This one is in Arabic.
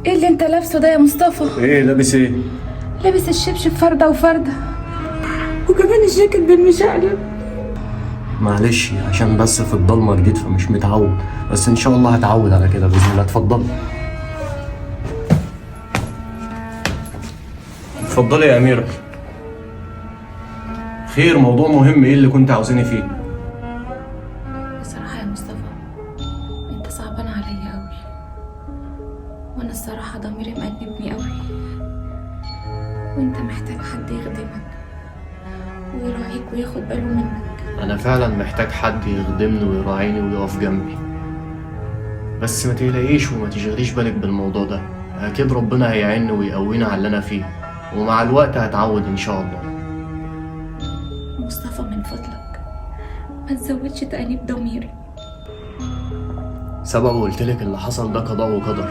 ايه اللي انت لابسه ده يا مصطفى؟ ايه لابس ايه؟ لابس الشبشب فردة وفردة، وكمان الجاكيت بالمشقلب. معلش عشان بس في الضلمه جديد فمش متعود، بس ان شاء الله هتعود على كده باذن الله. اتفضل. اتفضلي يا اميره. خير، موضوع مهم، ايه اللي كنت عاوزاني فيه؟ بصراحة يا مصطفى انت صعبان عليا قوي، وانا الصراحة ضميري مأنبني قوي، وانت محتاج حد يخدمك ويراعيك وياخد باله منك. انا فعلا محتاج حد يخدمني ويراعيني ويقف جنبي، بس ما تقلقيش وما تشغليش بالك بالموضوع ده. اكيد ربنا هيعيني ويقوينا على اللي انا فيه، ومع الوقت هتعود ان شاء الله. مصطفى من فضلك ما تزودش تأنيب ضميري. سبب قلتلك اللي حصل ده قضاء وقدر،